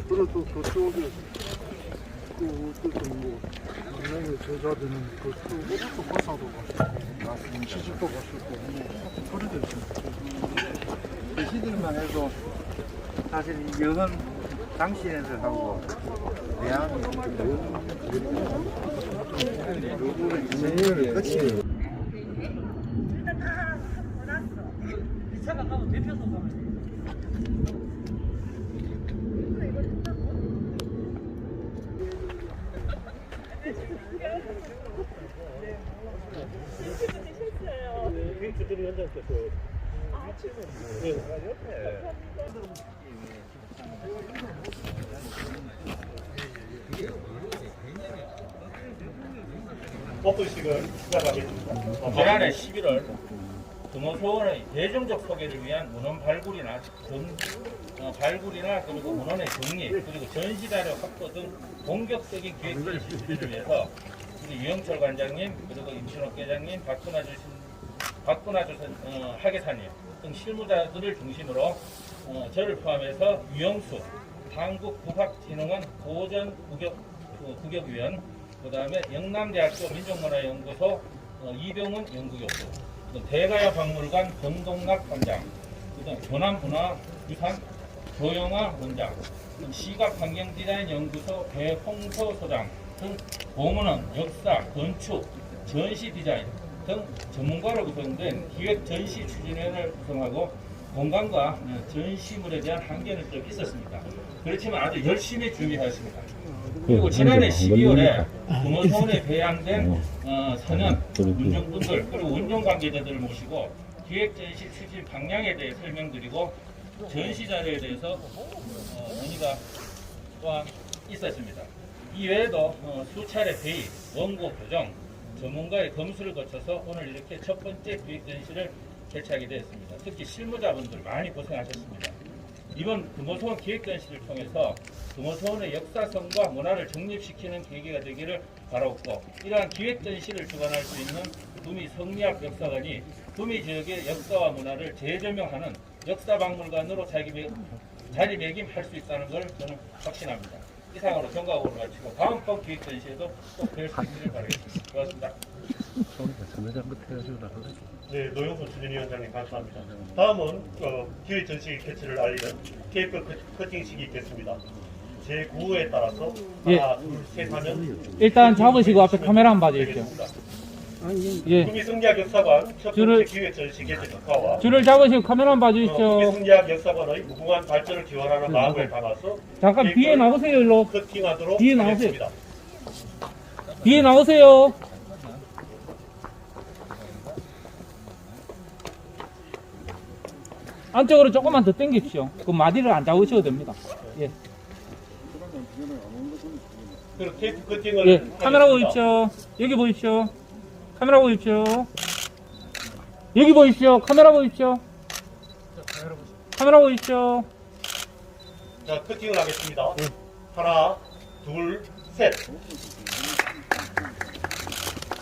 그래도 그쪽에 그 어쨌든 뭐 유명의 제자들은 그쪽으로도 고사도 갔고 시집도 갔었고 뭐 그러죠. 그 시들만 해도 사실 영은 당신애들하고 대항이 요거를 인생을 끝이 일단 다 몰았어. 이 차가 가면 대표소 가면 돼. 주들이 현장께서 오픈식을 시작하겠습니다. 지난해 11월 금호소원의 대중적 소개를 위한 문헌 발굴이나 발굴이나 그리고 문헌의 정리 그리고 전시 자료 확보 등 본격적인 기획 실시를 위해서 우리 유영철 관장님 그리고 임신옥 계장님 박근하 조선 하계사님 등 실무자들을 중심으로 저를 포함해서 유영수 한국국학진흥원 고전 국역위원 그다음에 영남대학교 민족문화연구소 이병훈 연구교수 대가야박물관 정동락 관장 그다음 조남문화유산 조영아 원장 시각환경디자인연구소 배홍서 소장 등 보문헌, 역사, 건축, 전시 디자인 등 전문가로 구성된 기획 전시 추진위원회를 구성하고 공간과 전시물에 대한 한계는 좀 있었습니다. 그렇지만 아주 열심히 준비하였습니다. 그리고 지난해 12월에 금호소원에 배양된 선원, 운전분들 그리고 운영 관계자들을 모시고 기획 전시 추진 방향에 대해 설명드리고 전시 자료에 대해서 논의가 또한 있었습니다. 이외에도 수차례 회의, 원고 교정, 전문가의 검수를 거쳐서 오늘 이렇게 첫 번째 기획 전시를 개최하게 되었습니다. 특히 실무자분들 많이 고생하셨습니다. 이번 금호소원 기획 전시를 통해서 금호소원의 역사성과 문화를 정립시키는 계기가 되기를 바라옵고 이러한 기획 전시를 주관할 수 있는 구미 성리학 역사관이 구미 지역의 역사와 문화를 재조명하는 역사박물관으로 자리매김할 수 있다는 걸 저는 확신합니다. 이상으로 경과학으로 마치고 다음번 기획 전시에도 꼭 뵐 수 있기를 바라겠습니다. 고맙습니다. 네, 노영수 추진위원장님 감사합니다. 다음은 기획 전시 개최를 알리는 케이프 커팅식이 있겠습니다. 제 구호에 따라서 하나, 둘, 셋 하면 일단 잡으시고 앞에 카메라 한번 봐주십시오. 예. 구미 성리학 역사관 첫 번째 기획 전시 개최 축하와 줄을 잡으시고 카메라 한번 구미 봐주십시오. 성리학 역사관의 무궁한 발전을 기원하는 마음을 담아서 잠깐 뒤에 나오세요. 일로 커팅하도록 뒤에 나오세요. 하겠습니다. 뒤에 나오세요. 안쪽으로 조금만 더 당기십시오. 그 마디를 안 잡으셔도 됩니다. 예. 그리고 테이프 커팅을 예. 카메라 하겠습니다. 보십시오. 여기 보십시오. 카메라 보십시오. 여기 보십시오. 카메라 보십시오. 카메라 보십시오. 자, 커팅을 하겠습니다. 하나, 둘, 셋.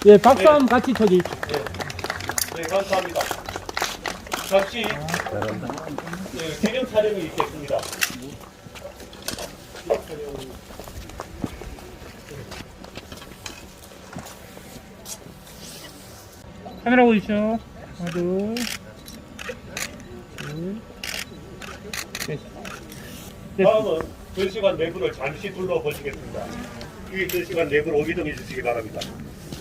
예, 박수 한번 같이 쳐주십시오. 네, 감사합니다. 잠시 기념 촬영이 있겠습니다. 카메라 보십시오. 하나, 둘, 셋. 다음은 전시관 내부를 잠시 둘러보시겠습니다. 이 전시관 내부로 이동해 주시기 바랍니다.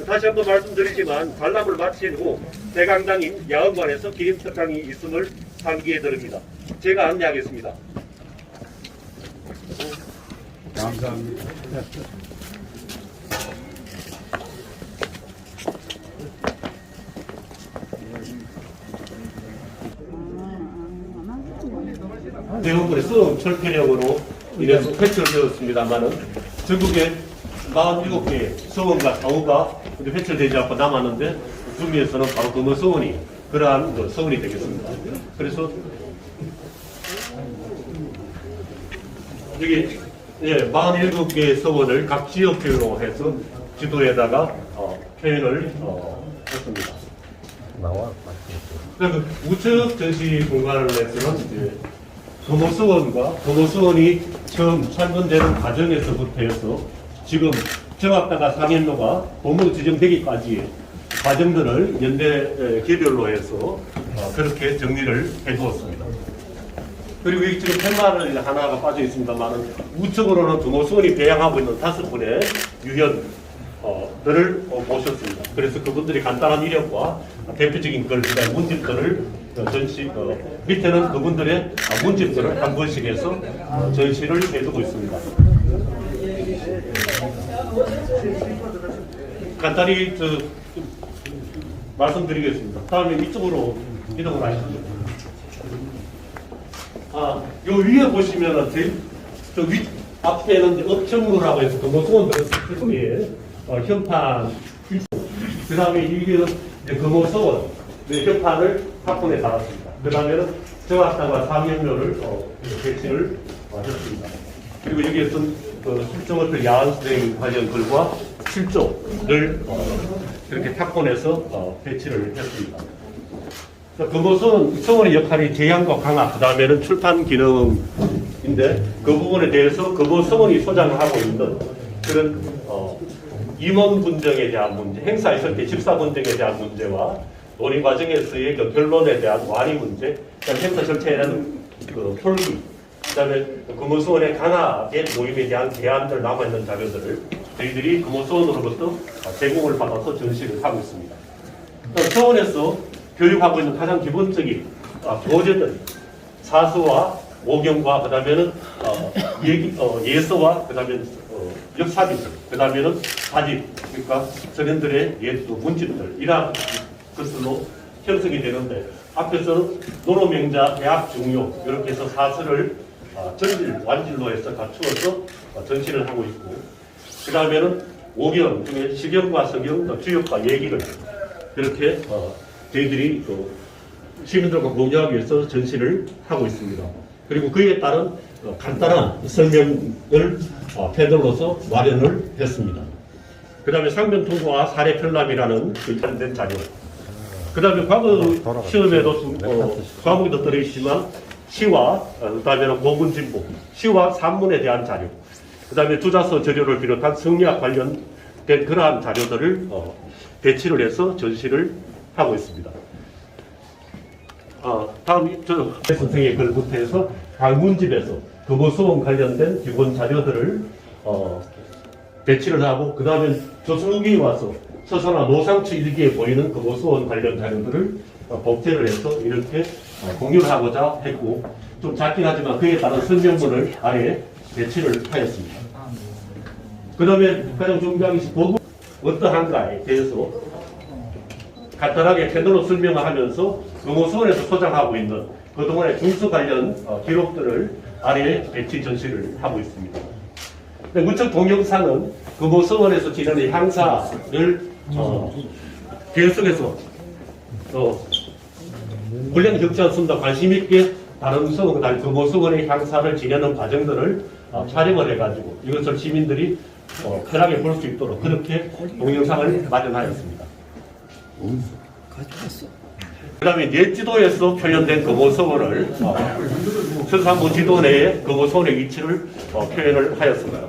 다시 한번 말씀드리지만 관람을 마친 후 대강당인 야흥관에서 기림 특강이 있음을 상기해 드립니다. 제가 안내하겠습니다. 감사합니다. 대부분의 수능 철폐력으로 인해서 폐출되었습니다만은 전국에 47개의 서원과 사후가 폐출되지 않고 남았는데 구미에서는 바로 금호서원이 그러한 서원이 되겠습니다. 그래서 여기 47개의 서원을 각 지역별로 해서 지도에다가 표현을 했습니다. 그리고 우측 전시 공간에서는 이제 금호수원과 금호수원이 처음 창건되는 과정에서부터 해서 지금 정학당과 상현로가 공무 지정되기까지의 과정들을 연대 개별로 해서 그렇게 정리를 해두었습니다. 그리고 이 지금 팻말을 하나가 빠져 있습니다만 우측으로는 금호수원이 배양하고 있는 5분의 유현들을 모셨습니다. 그래서 그분들이 간단한 이력과 대표적인 글, 문집들을 전시, 밑에는 그분들의 문집들을 한 번씩 해서 전시를 해두고 있습니다. 간단히 말씀드리겠습니다. 다음에 이쪽으로 이동을 하시죠. 요 위에 보시면은 저 앞에는 업천무라고 해서 금호수원 들었을 현판, 그 다음에 이게 금호수원 현판을 학군에 달았습니다. 그 다음에는 정학당과 상현료를 배치를 했습니다. 그리고 여기에서는 실종어들 야한수행 관련 글과 실조를 이렇게 탁본해서 배치를 했습니다. 금호수원 수원의 역할이 제향과 강화, 그 다음에는 출판 기능인데 그 부분에 대해서 금호수원이 소장을 하고 있는 그런 임원 분정에 대한 문제, 행사에 있을 때 집사 분정에 대한 문제와 논의 과정에서의 그 결론에 대한 완의 문제, 그다음에 행사 절차에 대한 그 폴기, 그다음에 금호수원의 강화의 모임에 대한 대안들 남아있는 자료들을 저희들이 금호수원으로부터 제공을 받아서 전시를 하고 있습니다. 수원에서 교육하고 있는 가장 기본적인 교재들, 사서와 모경과 그다음에는 예서와 그다음에 역사기들, 그다음에는 사집, 그러니까 선현들의 문집들 이러한 것으로 형성이 되는데 앞에서는 노노명자, 대학 중요 이렇게 해서 사설을 전질, 완질로 해서 갖추어서 전시를 하고 있고 그 다음에는 오경 중에 시경과 성경, 주역과 얘기를 그렇게 저희들이 시민들과 공유하기 위해서 전시를 하고 있습니다. 그리고 그에 따른 간단한 설명을 패널로서 마련을 했습니다. 그 다음에 상변통과 사례편람이라는 관련된 자료. 그 다음에 과거 시험에도 과목에도 들어있지만 시와 그 다음에는 고문진보, 시와 산문에 대한 자료. 그 다음에 주자서 저료를 비롯한 성리학 관련된 그러한 자료들을 배치를 해서 전시를 하고 있습니다. 다음 선생의 글부터 해서 각 문집에서 금호수원 관련된 기본 자료들을 배치를 하고 그 다음에 조선후기에 와서 서서나 노상추 일기에 보이는 금호수원 관련 자료들을 복제를 해서 이렇게 공유를 하고자 했고 좀 작긴 하지만 그에 따른 설명문을 아래 배치를 하였습니다. 그 다음에 가장 중요한 것이 보고 어떠한가에 대해서 간단하게 패널로 설명을 하면서 금호수원에서 소장하고 있는 그동안의 중수 관련 기록들을 아래에 배치 전시를 하고 있습니다. 우측 동영상은 금호수원에서 지내는 향사를 계속해서 분량 적지 않습니다. 관심 있게 다른 수원, 그다음에 금호수원의 향사를 지내는 과정들을 촬영을 해가지고 이것을 시민들이 편하게 볼 수 있도록 그렇게 동영상을 마련하였습니다. 그 다음에 옛 지도에서 표현된 금호수원을 선산부 지도 내에 금호수원의 위치를 표현을 하였습니다.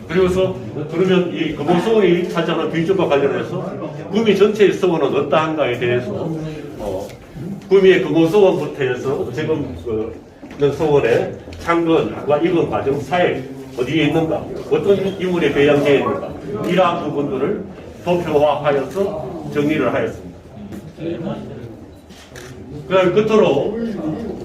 그리고서 그러면 이 금호수원이 차지하는 비중과 관련해서 구미 전체의 수원은 어떠한가에 대해서 구미의 금호수원부터 해서 지금 수원의 창건과 입원 과정 사회 어디에 있는가, 어떤 인물이 배양되어 있는가 이러한 부분들을 도표화하여서 정리를 하였습니다. 그 끝으로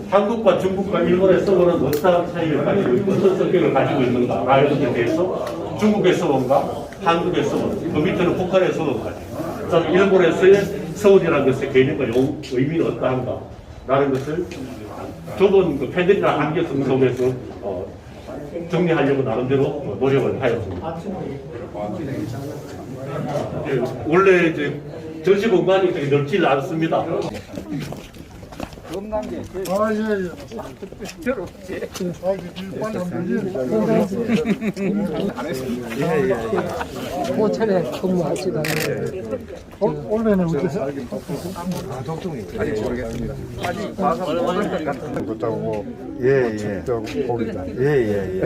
한국과 중국과 일본의 서원은 어떠한 차이를 가지고 있고 어떤 성격을 가지고 있는가 라는 것에 대해서 중국의 서원과 한국의 서원, 그 밑에는 북한의 서원까지 그다음에 일본에서의 서원이라는 것의 개념과 의미는 어떠한가 라는 것을 좁은 그 패널이나 안개성 속에서 정리하려고 나름대로 노력을 하였습니다. 원래 이제 전시 공간이 그렇게 넓지 않습니다. 건강계 제일 아, 예, 예. 특별로 제일 아, 이제 빨리 한번 호텔에 근무하시다가 원래는 어디서? 아직 모르겠습니다. 아직 봐서 모를 것 같은데. 그렇다고 예. 고기다. 예.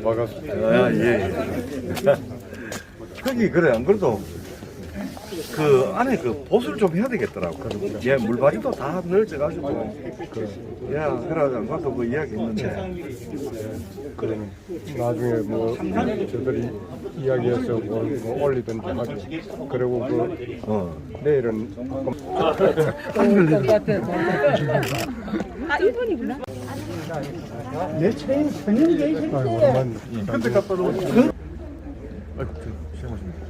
반갑습니다. 아, 예. 거기 그래 안 그래도 그 안에 그 보수를 좀 해야 되겠더라고. 예, 물바지도 다 넓어가지고. 예, 그래가지고 안 그래도 그 이야기 했는데. 그럼 나중에 뭐 저들이 이야기해서 뭐 올리든지 하죠. 그리고 내일은 아, 일본이구나. 내 체인 선임 계신데. 근데 갖다 놓고. 시험하십니다.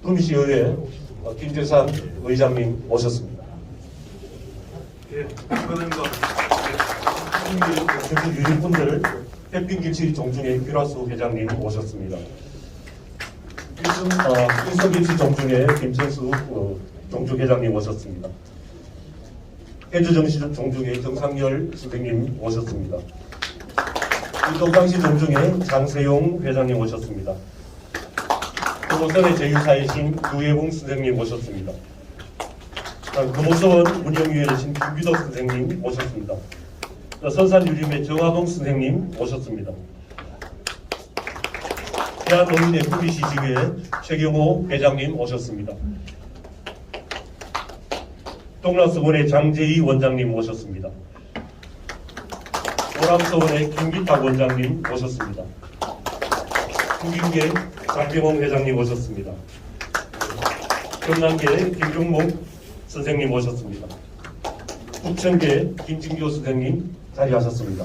구미시의회 김재산 의장님 오셨습니다. 예, 전국 유족분들 햇빛김치 종중의 규라수 회장님 오셨습니다. 인성김치 종중의 김철수 종중 회장님 오셨습니다. 해주정시 종중의 정상열 선생님 오셨습니다. 이동강시 종중의 장세용 회장님 오셨습니다. 금호선의 제휴사이신 유해봉 선생님 오셨습니다. 금호선 운영위원이신 김규덕 선생님 오셨습니다. 선산유림의 정화봉 선생님 오셨습니다. 대한농민의 구미시지회 최경호 회장님 오셨습니다. 동락서원의 장재희 원장님 오셨습니다. 오람서원의 김기탁 원장님 오셨습니다. 국인계 장병홍 회장님 오셨습니다. 경남계 김종목 선생님 오셨습니다. 북천계 김진교 선생님 자리하셨습니다.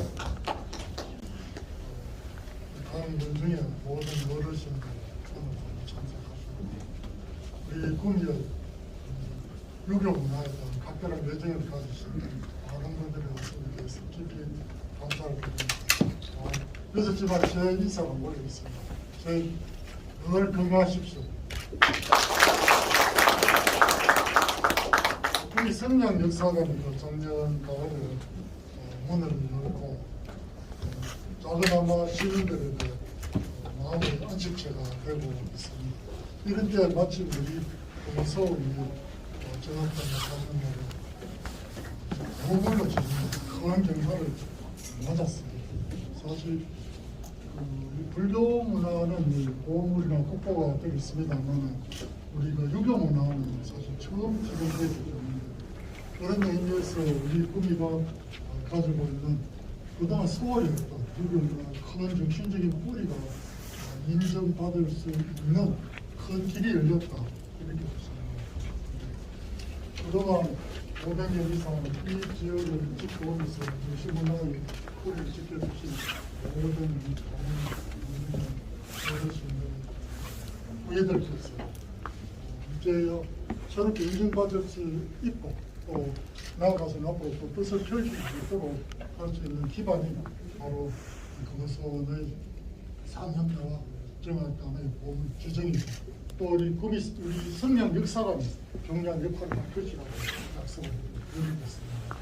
다음 분 중에 모든 어르신들 참석하시고 우리 구미의 유교 문화에 대한 각별한 애정을 가지신 많은 분들의 모습에 대해서 깊이 감사를 드립니다. 그래서 지금 제 인사가 모르겠습니다. 늘 건강하십시오. 우리 성냥 역사관도 작년 가을에 문을 열고 작은아마 시민들에게 마음의 안식처가 되고 있습니다. 이런 때 마침 우리 서울이 저녁때문에 가는 날에 보물로 지금 큰 경사를 맞았습니다. 사실 불교 문화는 보물이나 국보가 되어 있습니다만 우리 유교 문화는 사실 처음 지정되기 때문에 그런 의미에서 우리 구미가 가지고 있는 그동안 소홀했던 유교 문화의 큰 정신적인 뿌리가 인정받을 수 있는 큰 길이 열렸다 이렇게 보십니다. 그동안 500년 이상 이 지역을 지켜오면서 정신문화의 뿌리를 지켜주신 모든 어르신들, 우리들께서 이제 저렇게 인정받을 수 있고 또 나아가서 앞으로 또 뜻을 펼칠 수 있도록 할 수 있는 기반이 바로 금호선의 상현대와 정학당의 보물 지정이고 또 우리 성냥 역사관이 중요한 역할을 할 것이라고 약속을 드리겠습니다.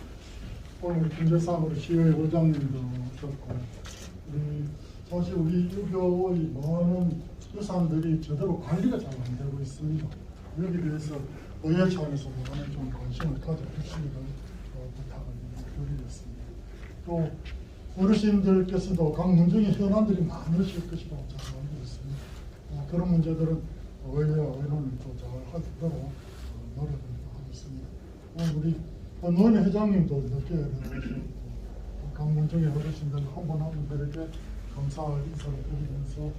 오늘 김재상으로 시의회 의장님도 오셨고 사실 우리 유교의 많은 유산들이 제대로 관리가 잘 안 되고 있습니다. 여기 대해서 의회 차원에서 많은 좀 관심을 가져주시기를 부탁을 드리겠습니다. 또 어르신들께서도 각 문중의 현안들이 많으실 것이라고 잘 알고 있습니다. 그런 문제들은 의회와 의논을 또 잘 하도록 노력을 하겠습니다. 우리 노인 회장님도 늦게 나오시고 각 문중의 어르신들 한 분 한 분들에게 감사 인사를 드리면서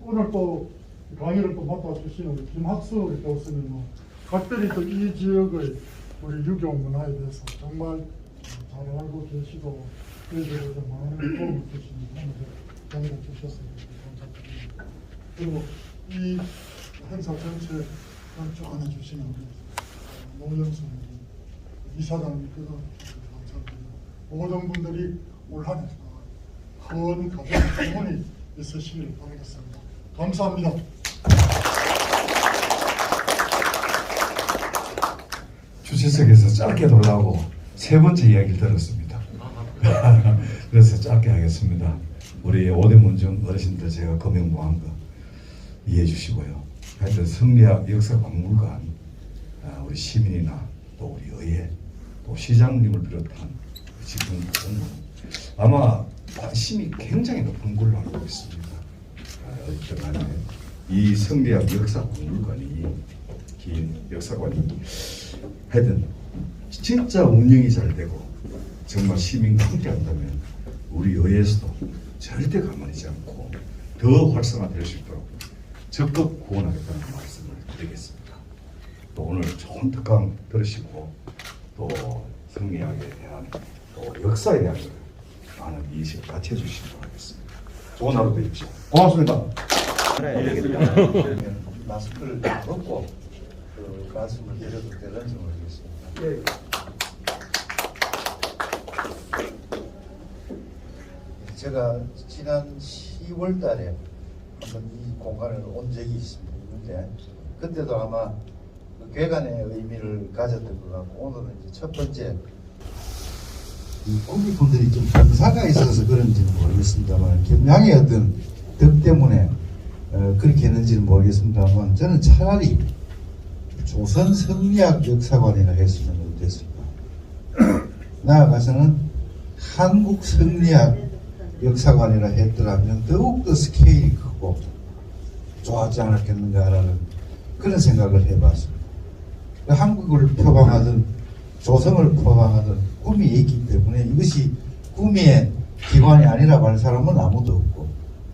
오늘 또 강의를 또 맡아주시는 우리 김학수 교수님은 각별히 또 이 지역의 우리 유교 문화에 대해서 정말 잘 알고 계시고 그들에게 많은 도움을 주시는 분들 강의를 주셨습니다. 감사드립니다. 그리고 이 행사 전체 주관해 주시는 우리 노영순 이사장님께도 감사드립니다. 모든 분들이 올 한 해 큰 가정 행운이 있으시길 바라겠습니다. 감사합니다. 주최석에서 짧게 놀라고 세 번째 이야기를 들었습니다. 그래서 짧게 하겠습니다. 우리 오대문중 어르신들 제가 거명무한 거 이해해 주시고요. 하여튼 성리학 역사박물관, 우리 시민이나 또 우리 의회, 또 시장님을 비롯한 지금 아마 관심이 굉장히 높은 걸로 알고 있습니다. 어쨌든 간에 이 성리학 역사박물관이 긴 역사관이 하여튼 진짜 운영이 잘 되고 정말 시민과 함께 한다면 우리 의회에서도 절대 가만히 있지 않고 더 활성화될 수 있도록 적극 후원하겠다는 말씀을 드리겠습니다. 또 오늘 좋은 특강 들으시고 또 성리학에 대한 또 역사에 대한 많은 이식을 같이 해주시기 바라겠습니다. 좋은 하루 되십시오. 고맙습니다. 마스크를 벗고 그 말씀을 드려도 되는지 모르겠습니다. 제가 지난 10월 달에 한번 이 공간을 온 적이 있는데 그때도 아마 그 괴간의 의미를 가졌던 것 같고 오늘은 이제 첫 번째 이 국민분들이 좀 경사가 있어서 그런지는 모르겠습니다만 겸양의 어떤 덕 때문에 그렇게 했는지는 모르겠습니다만 저는 차라리 조선 성리학 역사관이라 했으면 어땠을까. 나아가서는 한국 성리학 역사관이라 했더라면 더욱더 스케일이 크고 좋았지 않았겠는가라는 그런 생각을 해봤습니다. 한국을 표방하든 조선을 표방하든 꿈이 있기 때문에 이것이 꿈의 기관이 아니라고 하는 사람은 아무도 없고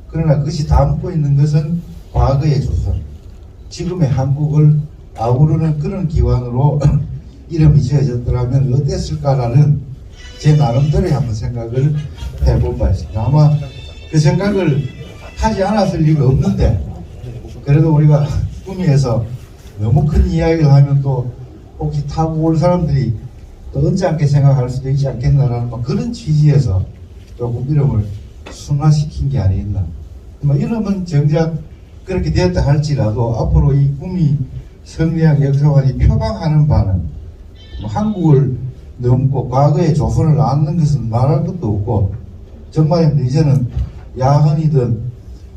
그러나 그것이 담고 있는 것은 과거의 조선, 지금의 한국을 아우르는 그런 기관으로 이름이 지어졌더라면 어땠을까라는 제 나름대로의 한번 생각을 해본 바 있습니다. 아마 그 생각을 하지 않았을 리가 없는데 그래도 우리가 꿈에서 너무 큰 이야기를 하면 또 혹시 타고 올 사람들이 또 언짢게 생각할 수도 있지 않겠나라는 그런 취지에서 조금 이름을 순화시킨 게 아니겠나. 이름은 정작 그렇게 되었다 할지라도 앞으로 이 꿈이 성리학 역사관이 표방하는 바는 한국을 넘고 과거의 조선을 안는 것은 말할 것도 없고 정말 이제는 야헌이든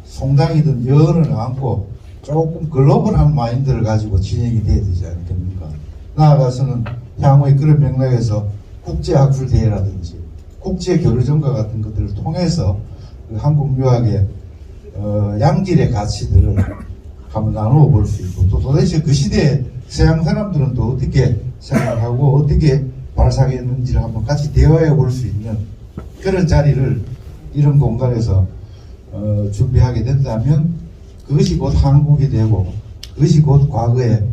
송당이든 여헌을 안고 조금 글로벌한 마인드를 가지고 진행이 돼야 되지 않겠습니까? 나아가서는 향후의 그런 맥락에서 국제학술대회라든지 국제교류전과 같은 것들을 통해서 그 한국 유학의 양질의 가치들을 한번 나누어 볼 수 있고 또 도대체 그 시대에 서양 사람들은 또 어떻게 생각하고 어떻게 발상했는지를 한번 같이 대화해 볼 수 있는 그런 자리를 이런 공간에서 준비하게 된다면 그것이 곧 한국이 되고 그것이 곧 과거의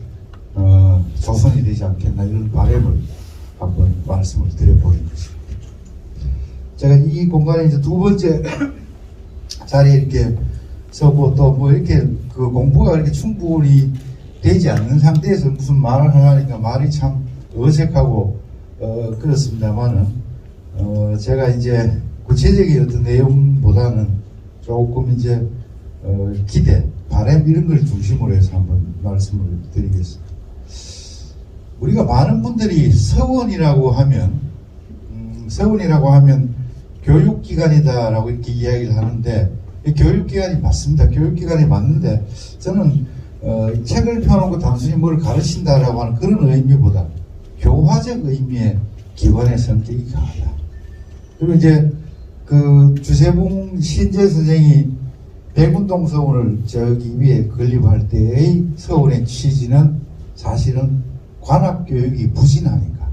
조선이 되지 않겠나 이런 바람을 한번 말씀을 드려보는 것입니다. 제가 이 공간에 이제 두 번째 자리에 이렇게 서고 또 뭐 이렇게 그 공부가 이렇게 충분히 되지 않는 상태에서 무슨 말을 하려니까 말이 참 어색하고 그렇습니다만은 제가 이제 구체적인 어떤 내용보다는 조금 이제 기대, 바람 이런 걸 중심으로 해서 한번 말씀을 드리겠습니다. 우리가 많은 분들이 서원이라고 하면 교육기관이다라고 이렇게 이야기를 하는데 교육기관이 맞습니다. 교육기관이 맞는데 저는 책을 펴놓고 단순히 뭘 가르친다라고 하는 그런 의미보다 교화적 의미의 기관의 성격이 강하다. 그리고 이제 그 주세봉 신재 선생이 백운동 서원을 저기 위에 건립할 때의 서원의 취지는 사실은 관학교육이 부진하니까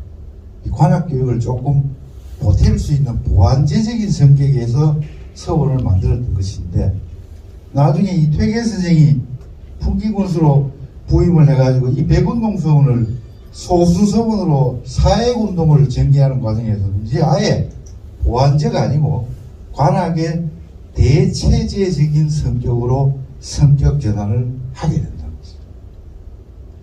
이 관학교육을 조금 보탤 수 있는 보완제적인 성격에서 서원을 만들었던 것인데 나중에 이 퇴계 선생이 풍기군수로 부임을 해가지고 이 백운동 서원을 소수서원으로 사회운동을 전개하는 과정에서 이제 아예 보완제가 아니고 관학의 대체제적인 성격으로 성격 전환을 하게 된다는 것입니다.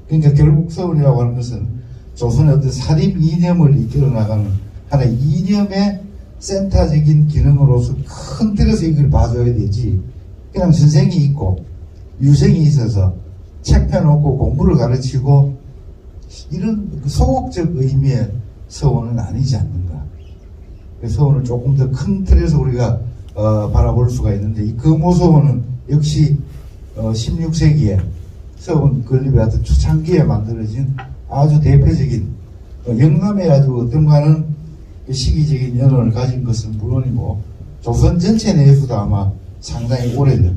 그러니까 결국 서원이라고 하는 것은 조선의 어떤 사립 이념을 이끌어 나가는 하나의 이념의 센터적인 기능으로서 큰 틀에서 이걸 봐줘야 되지, 그냥 선생이 있고 유생이 있어서 책 펴놓고 공부를 가르치고 이런 소극적 의미의 서원은 아니지 않는가. 서원을 조금 더 큰 틀에서 우리가 바라볼 수가 있는데, 이 금호서원은 역시 16세기에 서원 건립의 어떤 초창기에 만들어진 아주 대표적인 영남의 아주 어떤가는 시기적인 연원을 가진 것은 물론이고 조선 전체 내에서도 아마 상당히 오래된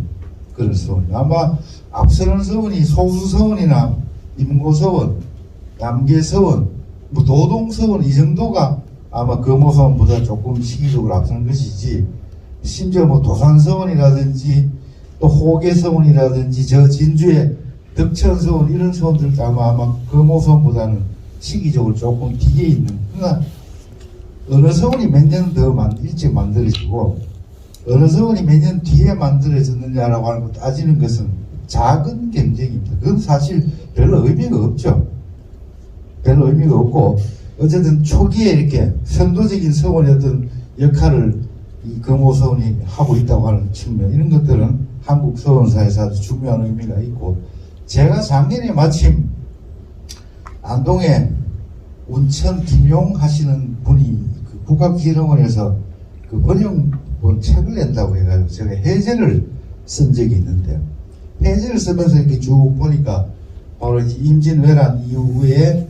그런 서원. 아마 앞서는 서원이 소수서원이나 임고서원, 남계서원, 뭐 도동서원 이 정도가 아마 금호서원보다 조금 시기적으로 앞서는 것이지, 심지어 뭐 도산서원이라든지 또 호계서원이라든지 저 진주의 덕천서원 이런 서원들도 아마 금호서원보다는 시기적으로 조금 뒤에 있는, 그러나 어느 서원이 몇 년 더 일찍 만들어지고 어느 서원이 몇 년 뒤에 만들어졌느냐라고 하는 거 따지는 것은 작은 경쟁입니다. 그건 사실 별로 의미가 없죠. 별로 의미가 없고, 어쨌든 초기에 이렇게 선도적인 서원의 어떤 역할을 이 금호서원이 하고 있다고 하는 측면, 이런 것들은 한국 서원사에서 아주 중요한 의미가 있고, 제가 작년에 마침 안동에 운천 김용 하시는 분이 그 국가기록원에서 그 번역본 책을 낸다고 해가지고 제가 해제를 쓴 적이 있는데, 해제를 쓰면서 이렇게 쭉 보니까 바로 임진왜란 이후에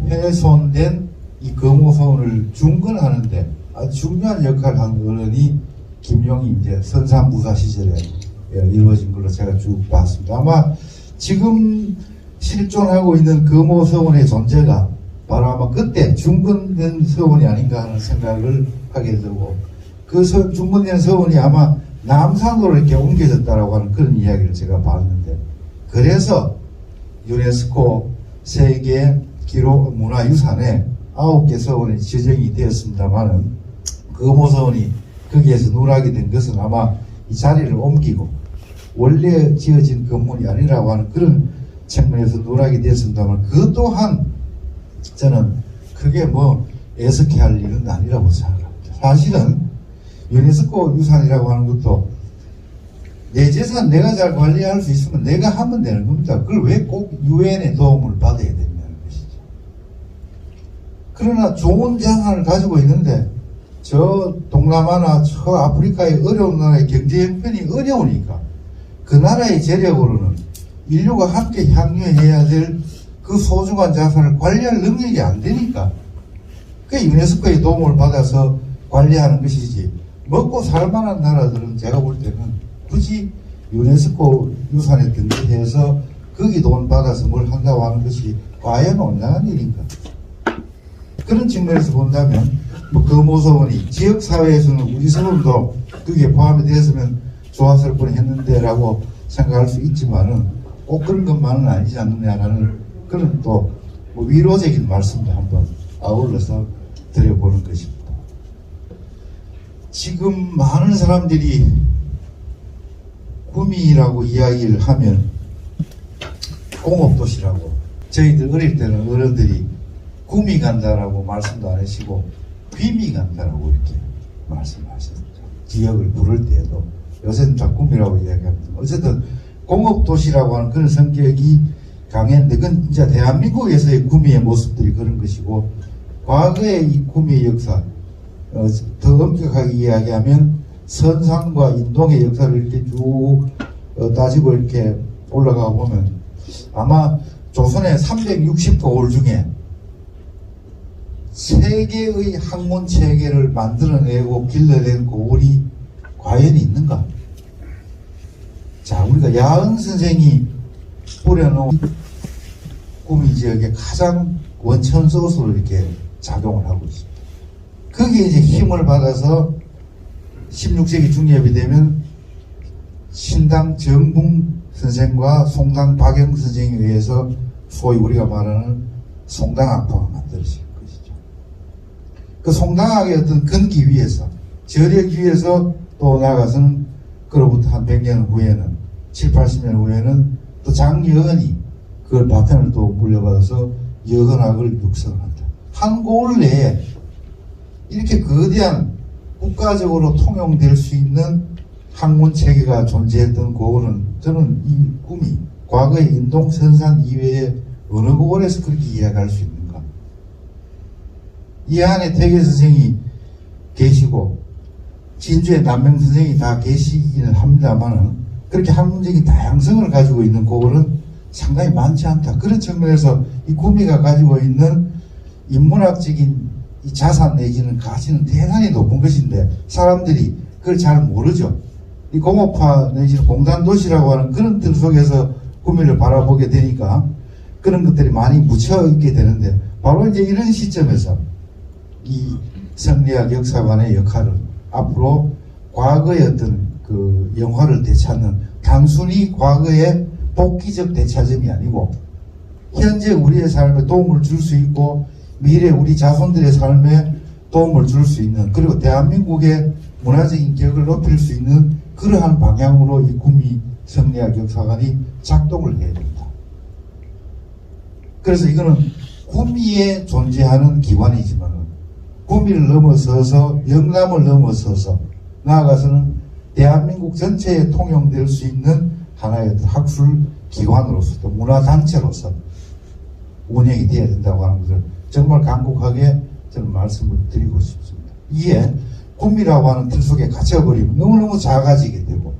훼손된 이 금호서원을 중건하는데 아주 중요한 역할을 한 어른이 김용이 이제 선산부사 시절에 이루어진 걸로 제가 쭉 봤습니다. 아마 지금 실존하고 있는 금호서원의 존재가 바로 아마 그때 중건된 서원이 아닌가 하는 생각을 하게 되고, 그 중건된 서원이 아마 남산으로 이렇게 옮겨졌다라고 하는 그런 이야기를 제가 봤는데, 그래서 유네스코 세계 기록 문화유산에 9개 서원이 지정이 되었습니다만은 금호서원이 거기에서 누락이 된 것은 아마 이 자리를 옮기고 원래 지어진 건물이 아니라고 하는 그런 측면에서 누락이 되었습니다만, 그 또한 저는 크게 뭐 애석해할 일은 아니라고 생각합니다. 사실은 유네스코 유산이라고 하는 것도 내 재산 내가 잘 관리할 수 있으면 내가 하면 되는 겁니다. 그걸 왜 꼭 유엔의 도움을 받아야 되냐는 것이죠. 그러나 좋은 자산을 가지고 있는데 저 동남아나 저 아프리카의 어려운 나라의 경제 형편이 어려우니까 그 나라의 재력으로는 인류가 함께 향유해야 될 그 소중한 자산을 관리할 능력이 안 되니까 그 유네스코의 도움을 받아서 관리하는 것이지, 먹고 살만한 나라들은 제가 볼 때는 굳이 유네스코 유산에 등재해서 거기 돈 받아서 뭘 한다고 하는 것이 과연 온당한 일인가. 그런 측면에서 본다면 뭐 금호서원이 지역사회에서는 우리 서원도 거기에 포함이 되었으면 좋았을 뻔했는데 라고 생각할 수 있지만은 꼭 그런 것만은 아니지 않느냐라는 그런 또 뭐 위로적인 말씀도 한번 아울러서 드려보는 것입니다. 지금 많은 사람들이 구미라고 이야기를 하면 공업도시라고, 저희들 어릴 때는 어른들이 구미 간다라고 말씀도 안 하시고 귀미 간다라고 이렇게 말씀하셨죠. 지역을 부를 때에도 요새는 다 구미라고 이야기합니다. 어쨌든 공업도시라고 하는 그런 성격이 강했는데, 그건 진짜 대한민국에서의 구미의 모습들이 그런 것이고, 과거의 이 구미의 역사, 더 엄격하게 이야기하면 선산과 인동의 역사를 이렇게 쭉 따지고 이렇게 올라가 보면 아마 조선의 360도올 중에 세계의 학문 체계를 만들어내고 길러낸 고을이 과연 있는가? 자, 우리가 야은 선생이 뿌려놓은 구미 지역의 가장 원천 소스로 이렇게 작용을 하고 있습니다. 거기에 이제 힘을 받아서 16세기 중엽이 되면 신당 정붕 선생과 송당 박영 선생에 의해서 소위 우리가 말하는 송당학파가 만들어진 것이죠. 그 송당학의 어떤 근기 위에서, 저력 위에서 또 나아가서는 그로부터 한 100년 후에는, 7, 80년 후에는 또 장여은이 그걸 바탕을 또 물려받아서 여은학을 육성한다. 한 고을 내에 이렇게 거대한 국가적으로 통용될 수 있는 학문 체계가 존재했던 고을은 저는 이 꿈이 과거의 인동 선산 이외에 어느 고을에서 그렇게 이해할 수 있는가. 이 안에 태계 선생이 계시고 진주의 남명 선생이 다 계시기는 합니다만은 그렇게 학문적인 다양성을 가지고 있는 고을은 상당히 많지 않다. 그런 측면에서 이 구미가 가지고 있는 인문학적인 이 자산 내지는 가치는 대단히 높은 것인데 사람들이 그걸 잘 모르죠. 이 공업화 내지는 공단도시라고 하는 그런 틀 속에서 구미를 바라보게 되니까 그런 것들이 많이 묻혀 있게 되는데 바로 이제 이런 시점에서 이 성리학 역사관의 역할은 앞으로 과거의 어떤 그 영화를 되찾는 단순히 과거의 복귀적 되찾음이 아니고 현재 우리의 삶에 도움을 줄 수 있고 미래 우리 자손들의 삶에 도움을 줄 수 있는 그리고 대한민국의 문화적인 격을 높일 수 있는 그러한 방향으로 이 구미 성리학 역사관이 작동을 해야 됩니다. 그래서 이거는 구미에 존재하는 기관이지만 구미를 넘어서서 영남을 넘어서서 나아가서는 대한민국 전체에 통용될 수 있는 하나의 학술 기관으로서 또 문화단체로서 운영이 되어야 된다고 하는 것을 정말 간곡하게 저는 말씀을 드리고 싶습니다. 이에 구미라고 하는 틀 속에 갇혀버리면 너무너무 작아지게 되고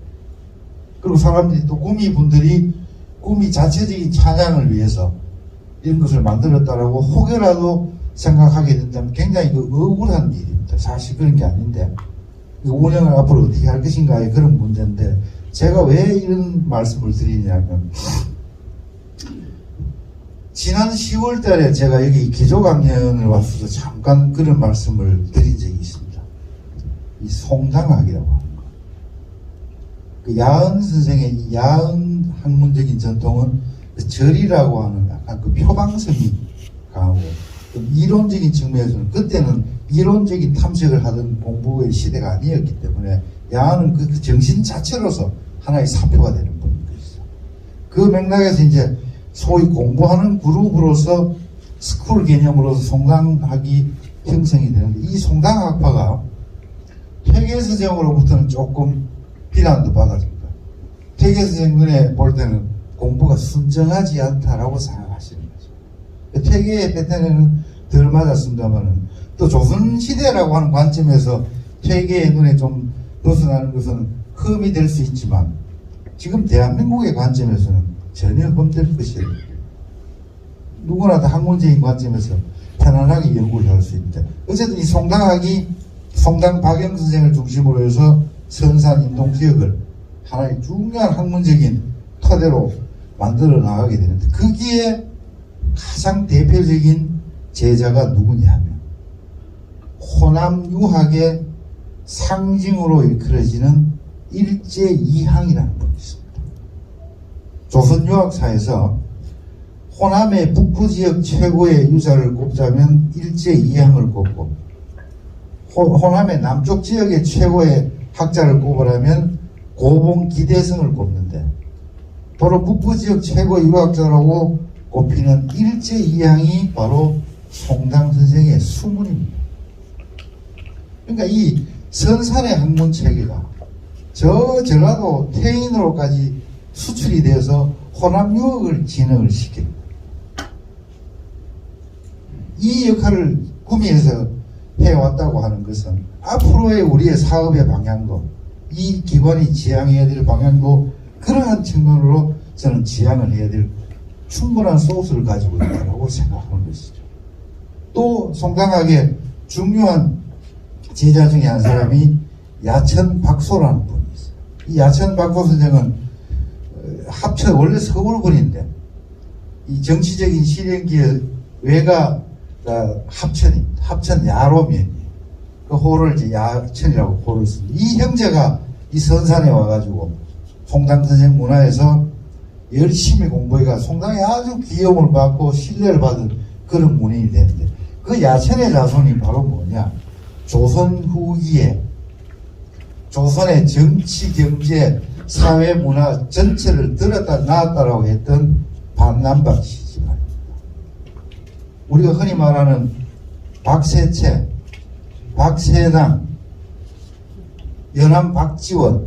그리고 사람들이 또 구미분들이 구미 자체적인 찬양을 위해서 이런 것을 만들었다라고 혹여라도 생각하게 된다면 굉장히 그 억울한 일입니다. 사실 그런 게 아닌데 운영을 앞으로 어떻게 할 것인가의 그런 문제인데 제가 왜 이런 말씀을 드리냐면 지난 10월 달에 제가 여기 기조 강연을 왔어서 잠깐 그런 말씀을 드린 적이 있습니다. 이 송당학이라고 하는 거. 그 야은 선생의 이 야은 학문적인 전통은 그 절이라고 하는 약간 그 표방성이 강하고 이론적인 측면에서는 그때는 이론적인 탐색을 하던 공부의 시대가 아니었기 때문에 야은은 그 정신 자체로서 하나의 사표가 되는 분인 것이죠. 그 맥락에서 이제 소위 공부하는 그룹으로서 스쿨 개념으로서 송당학이 형성이 되는데 이 송당학파가 퇴계서정으로부터는 조금 비난도 받았습니다. 퇴계서정 눈에 볼 때는 공부가 순정하지 않다라고 생각하시는 거죠. 퇴계의 패턴에는 덜 맞았습니다만은 또 조선시대라고 하는 관점에서 퇴계의 눈에 좀 벗어나는 것은 흠이 될 수 있지만 지금 대한민국의 관점에서는 전혀 흠될 것이에요. 누구나 다 학문적인 관점에서 편안하게 연구를 할 수 있는데 어쨌든 이 송당학이 송당 박영 선생을 중심으로 해서 선산 인동 지역을 하나의 중요한 학문적인 토대로 만들어 나가게 되는데 거기에 가장 대표적인 제자가 누구냐 하면 호남 유학의 상징으로 일컬어지는 일제이항이라는 분이 있습니다. 조선 유학사에서 호남의 북부 지역 최고의 유자를 꼽자면 일제이항을 꼽고 호남의 남쪽 지역의 최고의 학자를 꼽으라면 고봉기대성을 꼽는데 바로 북부 지역 최고 유학자라고 꼽히는 일제이항이 바로 송당 선생의 수문입니다. 그러니까 이 선산의 학문 체계가 저 전라도 태인으로까지 수출이 돼서 호남 유학을 진흥을 시킵니다. 이 역할을 구미에서 해왔다고 하는 것은 앞으로의 우리의 사업의 방향도 이 기관이 지향해야 될 방향도 그러한 측면으로 저는 지향을 해야 될 충분한 소스를 가지고 있다고 생각하는 것이죠. 또 송당학의 중요한 제자 중에 한 사람이 야천 박소라는 분이 있어요. 이 야천 박소 선생은 합천 원래 서울분인데 이 정치적인 실행기의 외가 합천입니다. 합천 야로면이에요. 그 호를 이제 야천이라고 호를 씁니다. 이 형제가 이 선산에 와가지고 송당 선생 문화에서 열심히 공부해가 송당에 아주 귀여움을 받고 신뢰를 받은 그런 문인이 되는데 그 야천의 자손이 바로 뭐냐? 조선 후기에 조선의 정치, 경제, 사회, 문화 전체를 들었다 놨다라고 했던 반남박 시집안입니다. 우리가 흔히 말하는 박세채, 박세당, 연암 박지원,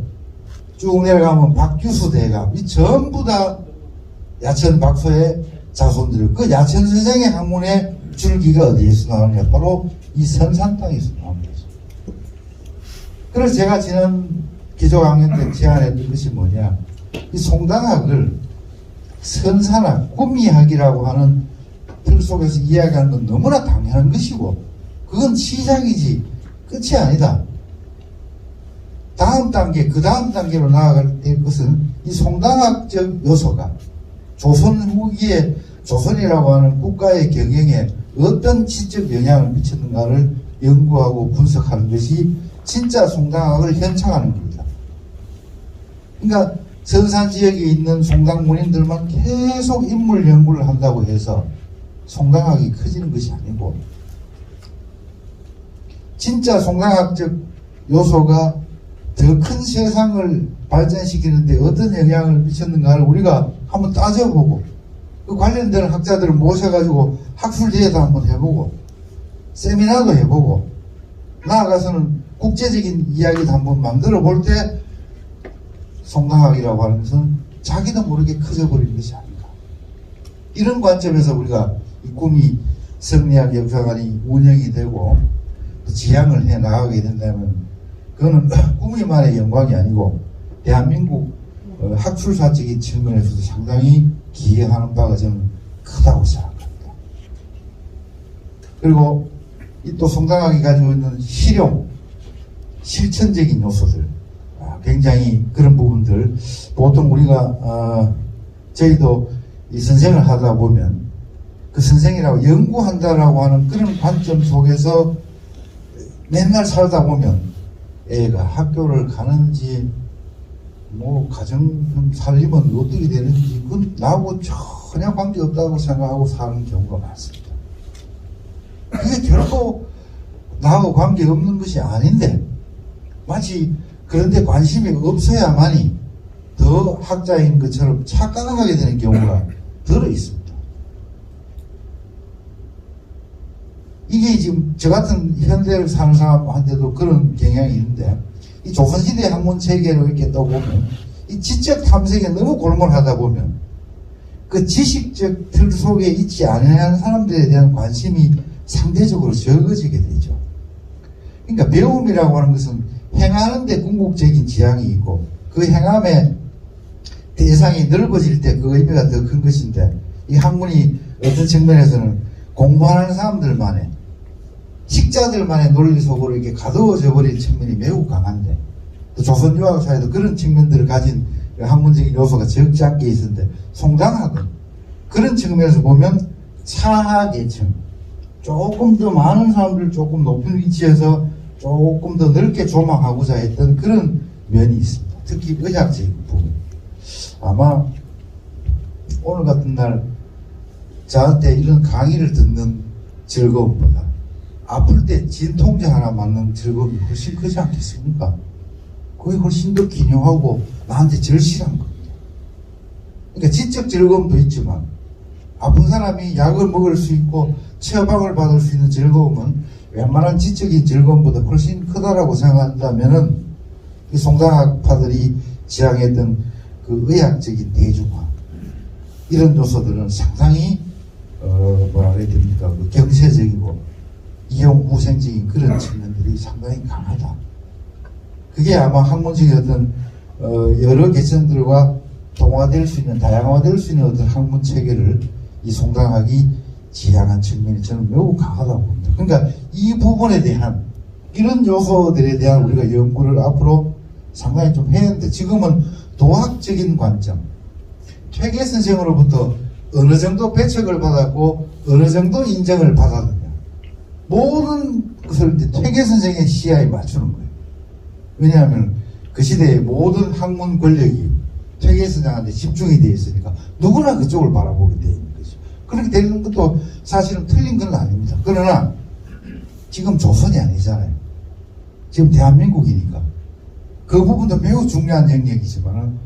쭉 내려가면 박규수 대감, 이 전부 다 야천 박소의 자손들. 그 야천 선생의 학문의 줄기가 어디에서 나오느냐? 바로 이 선산 땅에서 나온 거죠. 그래서 제가 지난 기조 강연 때 제안했던 것이 뭐냐? 이 송당학을 선산학, 구미학이라고 하는 틀 속에서 이야기하는 건 너무나 당연한 것이고, 그건 시작이지 끝이 아니다. 다음 단계, 그 다음 단계로 나아갈 때 것은 이 송당학적 요소가 조선 후기에 조선이라고 하는 국가의 경영에 어떤 지적 영향을 미쳤는가를 연구하고 분석하는 것이 진짜 송당학을 현창하는 겁니다. 그러니까 선산 지역에 있는 송당 문인들만 계속 인물 연구를 한다고 해서 송당학이 커지는 것이 아니고, 진짜 송당학적 요소가 더 큰 세상을 발전시키는데 어떤 영향을 미쳤는가를 우리가 한번 따져보고, 그 관련된 학자들을 모셔가지고 학술대회도 한번 해보고, 세미나도 해보고, 나아가서는 국제적인 이야기도 한번 만들어 볼 때 송당학이라고 하는 것은 자기도 모르게 커져버리는 것이 아닌가. 이런 관점에서 우리가 이 구미 성리학 역사관이 운영이 되고 지향을 해 나가게 된다면, 그거는 구미만의 영광이 아니고 대한민국 학술사적인 측면에서도 상당히 기여하는 바가 저는 크다고 생각합니다. 그리고 이 또 송당학이 가지고 있는 실용, 실천적인 요소들, 굉장히 그런 부분들, 보통 우리가 저희도 이 선생을 하다 보면 그 선생이라고 연구한다라고 하는 그런 관점 속에서 맨날 살다 보면 애가 학교를 가는지 뭐 가정 살림은 어떻게 되는지 그건 나하고 전혀 관계없다고 생각하고 사는 경우가 많습니다. 그게 결코 나하고 관계없는 것이 아닌데 마치 그런데 관심이 없어야만이 더 학자인 것처럼 착각하게 되는 경우가 들어 있습니다. 이게 지금 저 같은 현대를 사는 사람한테도 그런 경향이 있는데, 이 조선시대 학문 체계로 이렇게 떠보면 이 지적 탐색에 너무 골몰하다 보면 그 지식적 틀 속에 있지 않은 사람들에 대한 관심이 상대적으로 적어지게 되죠. 그러니까 배움이라고 하는 것은 행하는 데 궁극적인 지향이 있고, 그 행함의 대상이 넓어질 때 그 의미가 더 큰 것인데, 이 학문이 어떤 측면에서는 공부하는 사람들만의, 식자들만의 논리 속으로 이렇게 가두어져 버린 측면이 매우 강한데, 또 조선 유학 사회도 그런 측면들을 가진 학문적인 요소가 적지 않게 있었는데, 송당학은 그런 측면에서 보면 차하계층, 조금 더 많은 사람들, 조금 높은 위치에서 조금 더 넓게 조망하고자 했던 그런 면이 있습니다. 특히 의학적인 부분. 아마 오늘 같은 날 저한테 이런 강의를 듣는 즐거움보다 아플 때 진통제 하나 맞는 즐거움이 훨씬 크지 않겠습니까? 그게 훨씬 더 기묘하고 나한테 절실한 겁니다. 그러니까 지적 즐거움도 있지만 아픈 사람이 약을 먹을 수 있고 처방을 받을 수 있는 즐거움은 웬만한 지적인 즐거움보다 훨씬 크다라고 생각한다면은 이 송당학파들이 지향했던 그 의학적인 대중화, 이런 요소들은 상당히 뭐라 그래야 됩니까? 그 경제적이고 이용후생적인 그런 측면들이 상당히 강하다. 그게 아마 학문적인 어떤 여러 계층들과 동화될 수 있는, 다양화될 수 있는 어떤 학문 체계를 이 송당학이 지향한 측면이 저는 매우 강하다고 봅니다. 그러니까 이 부분에 대한, 이런 요소들에 대한 우리가 연구를 앞으로 상당히 좀 해야 하는데, 지금은 도학적인 관점, 퇴계 선생으로부터 어느 정도 배척을 받았고 어느 정도 인정을 받았느냐, 모든 것을 이제 퇴계 선생의 시야에 맞추는 거예요. 왜냐하면 그 시대의 모든 학문 권력이 퇴계 선생한테 집중이 되어 있으니까 누구나 그쪽을 바라보게 되어 있는 거죠. 그렇게 되는 것도 사실은 틀린 건 아닙니다. 그러나 지금 조선이 아니잖아요. 지금 대한민국이니까 그 부분도 매우 중요한 영역이지만,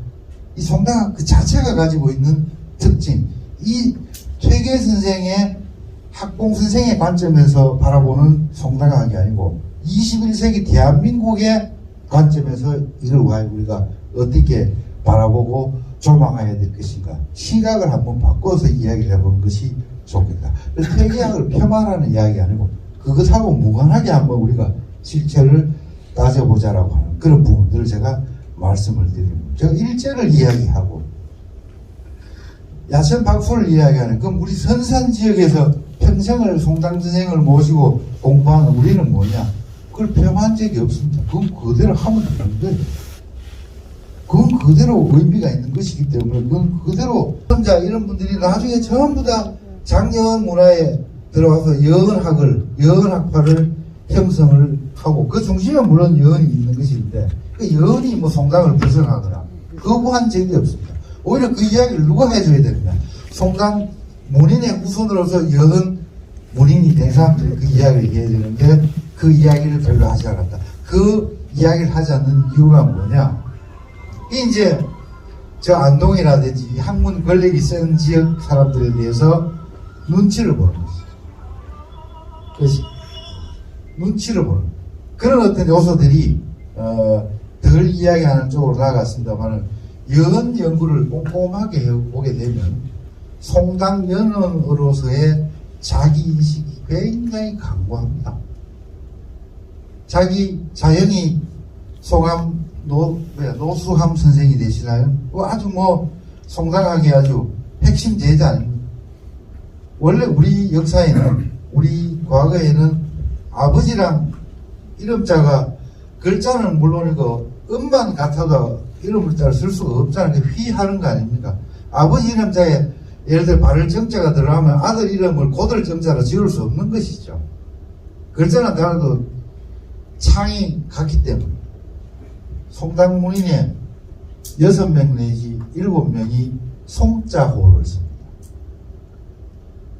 이 송당학 그 자체가 가지고 있는 특징, 이 퇴계 선생의 학공 선생의 관점에서 바라보는 송당학이 아니고 21세기 대한민국의 관점에서 이걸 우리가 어떻게 바라보고 조망해야 될 것인가 시각을 한번 바꿔서 이야기를 해보는 것이 좋겠다. 퇴계학을 폄하라는 이야기 아니고 그것하고 무관하게 한번 우리가 실체를 따져보자라고 하는 그런 부분들을 제가 말씀을 드립니다. 제가 일제를 이야기하고 야천 박수를 이야기하는 그럼 우리 선산 지역에서 평생을 송당 선생을 모시고 공부하는 우리는 뭐냐? 그걸 폄하한 적이 없습니다. 그건 그대로 하면 되는 거예요. 그건 그대로 의미가 있는 것이기 때문에 그건 그대로 혼자 이런 분들이 나중에 전부 다 장려원 문화에 들어와서 여언학파를 형성을 하고 그 중심에 물론 여언이 있는 것인데 그 여언이 뭐 송당을 부정하거나 거부한 적이 없습니다. 오히려 그 이야기를 누가 해줘야 되느냐? 송당 문인의 후손으로서 여언 문인이 된 사람들이 그 이야기를 해야 되는데 그 이야기를 별로 하지 않았다. 그 이야기를 하지 않는 이유가 뭐냐? 이제 저 안동이라든지 학문 권력이 센 지역 사람들에 대해서 눈치를 보는 것이죠. 그것이 눈치를 보는 그런 어떤 요소들이 덜 이야기하는 쪽으로 나아갔습니다만 여언 연구를 꼼꼼하게 해보게 되면 송당 연원으로서의 자기인식이 굉장히 강고합니다. 자기 자영이 노수함 선생이 되시나요? 아주 송당하게 아주 핵심 제자 아닙니까? 원래 우리 역사에는 우리 과거에는 아버지랑 이름자가 글자는 물론이고 음만 같아도 이름 글자를 쓸 수가 없잖아요. 휘하는 거 아닙니까? 아버지 이름자에 예를 들어 발을 정자가 들어가면 아들 이름을 고들 정자로 지을 수 없는 것이죠. 글자는 달라도 창이 같기 때문에 송당 문인의 6명 내지 7명이 송자호를 씁니다.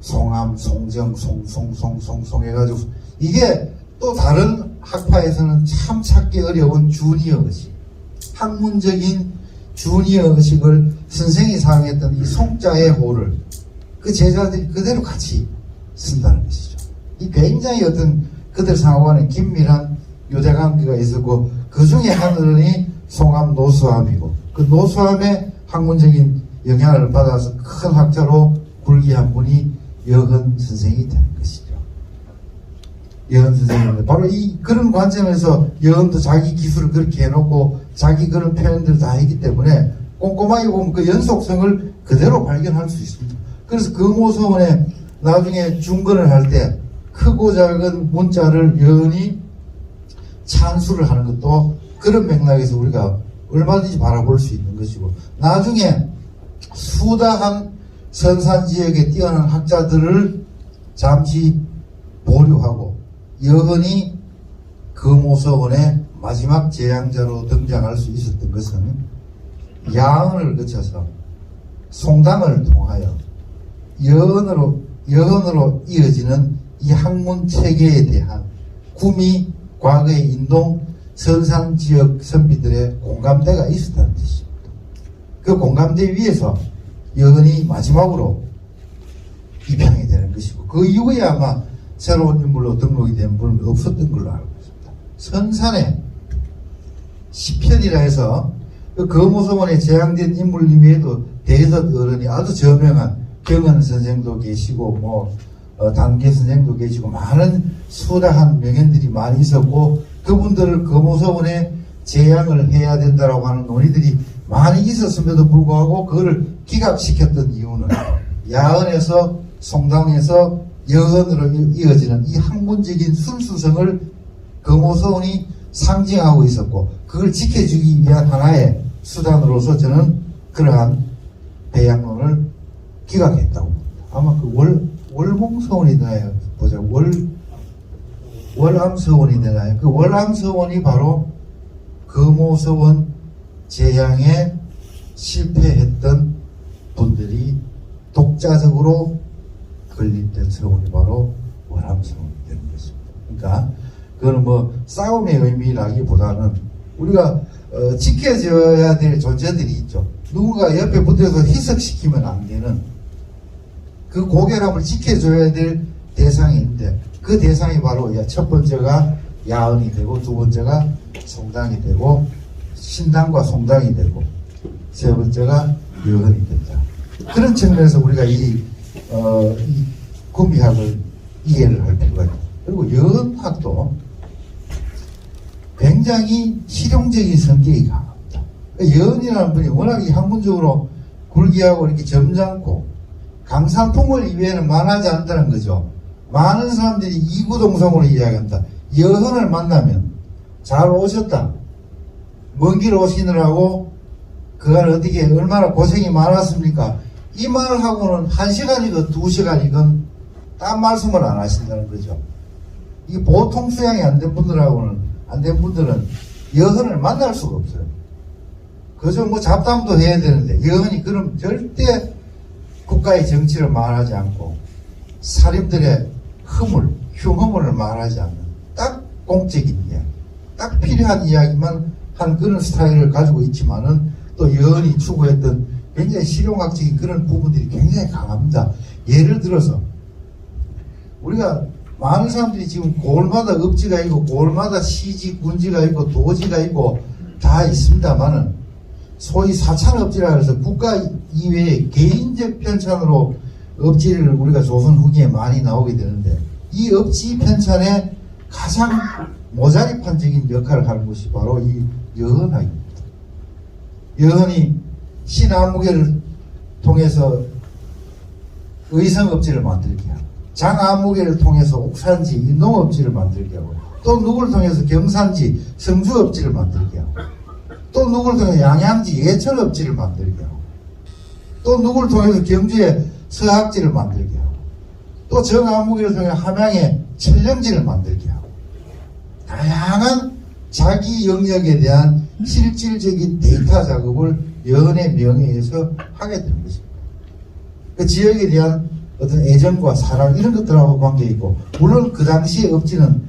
송암, 송정, 송송 해가지고 이게 또 다른 학파에서는 참 찾기 어려운 주니어 의식, 학문적인 주니어 의식을 선생이 사용했던 이 송자의 호를 그 제자들이 그대로 같이 쓴다는 것이죠. 이 굉장히 어떤 그들 상호간에 긴밀한 유대관계가 있었고 그 중에 하나는 송암 노수함이고 그 노수함의 학문적인 영향을 받아서 큰 학자로 굴기한 분이 여헌 선생이 되는 것이죠. 여헌 선생님은 바로 그런 관점에서 여헌도 자기 기술을 그렇게 해놓고 자기 그런 표현들을 다 했기 때문에 꼼꼼하게 보면 그 연속성을 그대로 발견할 수 있습니다. 그래서 금호서원에 나중에 중건을 할 때 크고 작은 문자를 여헌이 찬수를 하는 것도 그런 맥락에서 우리가 얼마든지 바라볼 수 있는 것이고 나중에 수다한 선산지역에 뛰어난 학자들을 잠시 보류하고 여헌이 금호서원의 마지막 제향자로 등장할 수 있었던 것은 야언을 거쳐서 송당을 통하여 여헌으로 이어지는 이 학문 체계에 대한 구미 과거의 인동 선산지역 선비들의 공감대가 있었다는 뜻입니다. 그 공감대 위에서 여헌이 마지막으로 입향이 되는 것이고 그 이후에 아마 새로운 인물로 등록이 된 분은 없었던 걸로 알고 있습니다. 선산에 시편이라 해서 그 금호서원에 제향된 인물 이외에도 대여섯 어른이 아주 저명한 경은 선생도 계시고 단계 선생도 계시고 많은 수다한 명연들이 많이 있었고 그분들을 금호서원에 제향을 해야 된다라고 하는 논의들이 많이 있었음에도 불구하고 그거를 기각시켰던 이유는 야언에서 송당에서 여헌으로 이어지는 이 학문적인 순수성을 금호서원이 상징하고 있었고 그걸 지켜주기 위한 하나의 수단으로서 저는 그러한 배양론을 기각했다고 봅니다. 아마 그 월봉서원이 되나요? 보자. 월암서원이 되나요? 그 월암서원이 바로 금호서원 제향에 실패했던 분들이 독자적으로 건립된 서원이 바로 월암서원이 되는 것입니다. 그러니까 그거는 싸움의 의미라기보다는 우리가 지켜져야 될 존재들이 있죠. 누군가 옆에 붙어서 희석시키면 안 되는 그 고결함을 지켜줘야 될 대상이 있는데 그 대상이 바로 첫 번째가 야언이 되고, 두 번째가 송당이 되고, 신당과 송당이 되고, 세 번째가 여헌이 된다. 그런 측면에서 우리가 이 구미학을 이해를 할 필요가 있다. 그리고 여헌학도 굉장히 실용적인 성격이 강합니다. 여헌이라는 분이 워낙 학문적으로 굴기하고 이렇게 점잖고 강산풍월 이외에는 만하지 않다는 거죠. 많은 사람들이 이구동성으로 이야기합니다. 여헌을 만나면 잘 오셨다. 먼 길 오시느라고 그간 어떻게 얼마나 고생이 많았습니까? 이 말을 하고는 1시간이건 2시간이건 딴 말씀을 안 하신다는 거죠. 이 보통 수양이 안 된 분들은 여헌을 만날 수가 없어요. 그저 뭐 잡담도 해야 되는데 여헌이 그럼 절대 국가의 정치를 말하지 않고 사림들의 흉허물을 말하지 않는 딱 공적인 이야기, 딱 필요한 이야기만 한 그런 스타일을 가지고 있지만은 또 여헌이 추구했던 굉장히 실용학적인 그런 부분들이 굉장히 강합니다. 예를 들어서 우리가 많은 사람들이 지금 고을마다 읍지가 있고 고을마다 시지, 군지가 있고 도지가 있고 다 있습니다만은 소위 사찬업지라 해서 국가 이외에 개인적 편찬으로 업지를 우리가 조선 후기에 많이 나오게 되는데 이 업지 편찬에 가장 모자리판적인 역할을 하는 것이 바로 이 여헌학입니다. 여헌이 신아무개를 통해서 의성업지를 만들게 하고 장아무개를 통해서 옥산지, 농업지를 만들게 하고 또 누구를 통해서 경산지, 성주업지를 만들게 하고 또 누구를 통해서 양양지, 예천업지를 만들게 하고 또 누구를 통해서 경주에 서학지를 만들게 하고 또 정아무개를 통해 함양에 칠령지를 만들게 하고 다양한 자기 영역에 대한 실질적인 데이터 작업을 여헌의 명예에서 하게 되는 것입니다. 그 지역에 대한 어떤 애정과 사랑 이런 것들하고 관계있고 물론 그 당시의 업지는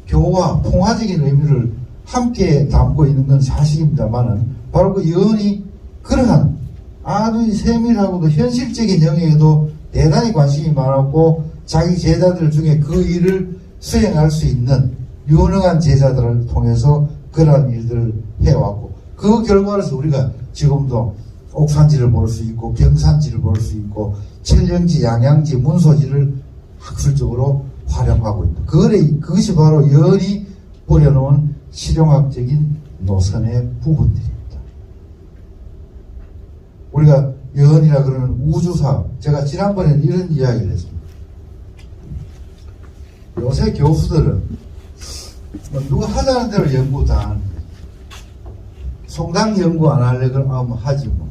교화, 통화적인 의미를 함께 담고 있는 건 사실입니다만은 바로 그 여헌이 그러한 아주 세밀하고도 현실적인 영역에도 대단히 관심이 많았고 자기 제자들 중에 그 일을 수행할 수 있는 유능한 제자들을 통해서 그러한 일들을 해왔고 그 결과로서 우리가 지금도 옥산지를 볼 수 있고 경산지를 볼 수 있고 칠령지, 양양지, 문소지를 학술적으로 활용하고 있다. 그것이 바로 여헌이 뿌려놓은 실용학적인 노선의 부분들입니다. 우리가 여헌이라 그러는 우주사업, 제가 지난번에 이런 이야기를 했습니다. 요새 교수들은 뭐 누가 하자는 대로 연구 다 하는 거예요. 송당 연구 안 하려고 하면 하지 뭐.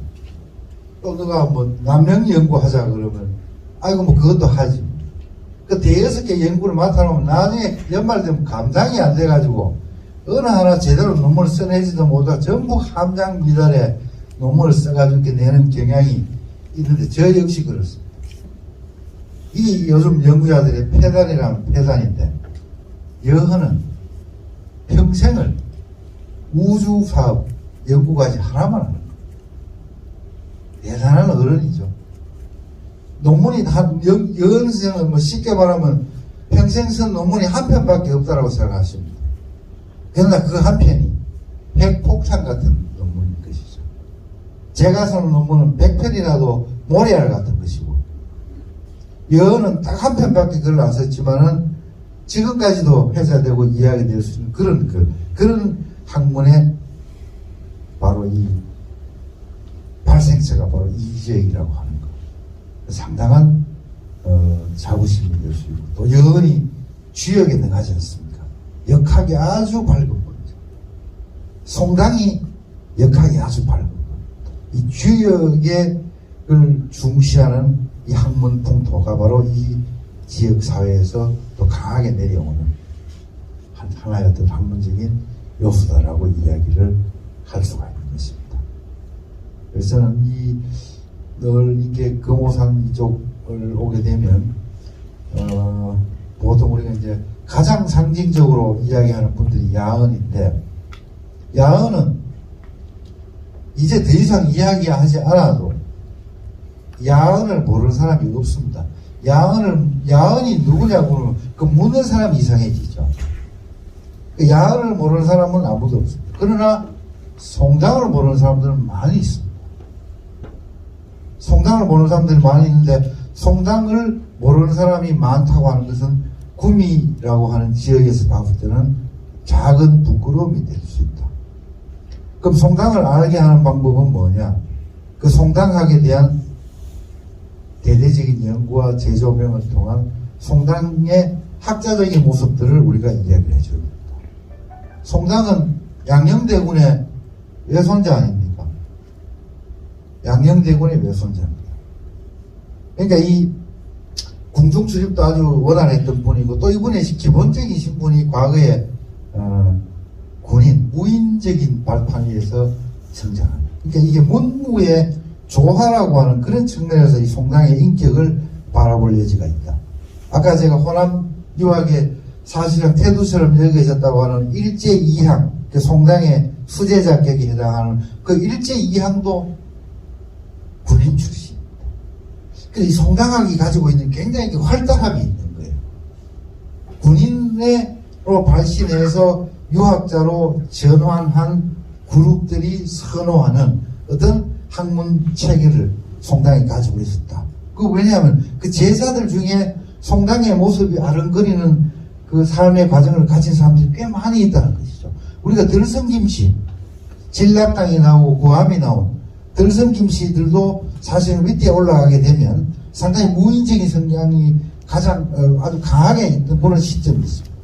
또 누가 뭐 남명 연구하자 그러면 아이고 뭐 그것도 하지 뭐. 그 대여섯 개 연구를 맡아놓으면 나중에 연말 되면 감당이 안 돼가지고 어느 하나 제대로 논문을 써내지도 못하고 전부 함장 미달에 논문을 써가지고 이렇게 내는 경향이 있는데 저 역시 그렇습니다. 이 요즘 연구자들의 폐단이라면 폐단인데 여헌은 평생을 우주사업 연구까지 하나만 하는 거예요. 대단한 어른이죠. 논문이 여헌 선생은 뭐 쉽게 말하면 평생 쓴 논문이 한 편밖에 없다라고 생각하십니다. 그러나 그 한 편이 핵폭탄 같은 논문인 것이죠. 제가 쓰는 논문은 100편이라도 모래알 같은 것이고 여헌은 딱 한 편밖에 글을 안 썼지만은 지금까지도 회자되고 이야기될 수 있는 그런 글, 그런 학문의 바로 이 발생처가 바로 이 지역이라고 하는 것. 상당한 자부심이 될 수 있고 또 여헌이 주역에 능하지 않습니까? 역학이 아주 밝은 분이죠. 송당이 역학이 아주 밝은 분. 이 주역을 중시하는 이 학문 풍토가 바로 이 지역 사회에서 또 강하게 내려오는 하나의 어떤 학문적인 요소다라고 이야기를 할 수가 있는 것입니다. 그래서 저는 늘 이렇게 금오산 이쪽을 오게 되면 보통 우리가 이제 가장 상징적으로 이야기하는 분들이 야헌인데 야헌은 이제 더 이상 이야기하지 않아도 야헌을 모르는 사람이 없습니다. 야헌이 누구냐고 그러면 그 묻는 사람이 이상해지죠. 그 야를 모르는 사람은 아무도 없습니다. 그러나 송당을 모르는 사람들은 많이 있습니다. 송당을 모르는 사람들이 많이 있는데 송당을 모르는 사람이 많다고 하는 것은 구미라고 하는 지역에서 봤을 때는 작은 부끄러움이 될 수 있다. 그럼 송당을 알게 하는 방법은 뭐냐? 그 송당학에 대한 대대적인 연구와 재조명을 통한 송당의 학자적인 모습들을 우리가 이야기를 해줘야 됩니다. 송당은 양녕대군의 외손자 아닙니까? 양녕대군의 외손자입니다. 그러니까 이 궁중 출입도 아주 원활했던 분이고 또 이분의 기본적인 신분이 과거에 군인, 무인적인 발판 위에서 성장합니다. 그러니까 이게 문무의 조화라고 하는 그런 측면에서 이 송당의 인격을 바라볼 여지가 있다. 아까 제가 호남 유학의 사실상 태두처럼 여겨졌다고 하는 일제 2항, 그 송당의 수제 자격에 해당하는 그 일제 2항도 군인 출신입니다. 그래서 이 송당학이 가지고 있는 굉장히 활달함이 있는 거예요. 군인으로 발신해서 유학자로 전환한 그룹들이 선호하는 어떤 학문 체계를 송당이 가지고 있었다. 왜냐하면 그 제자들 중에 송당의 모습이 아른거리는 그 삶의 과정을 가진 사람들이 꽤 많이 있다는 것이죠. 우리가 들성김씨, 진락당이 나오고 구암이 나온 들성김씨들도 사실 밑에 올라가게 되면 상당히 무인적인 성향이 가장 아주 강하게 있던 그런 시점이 있습니다.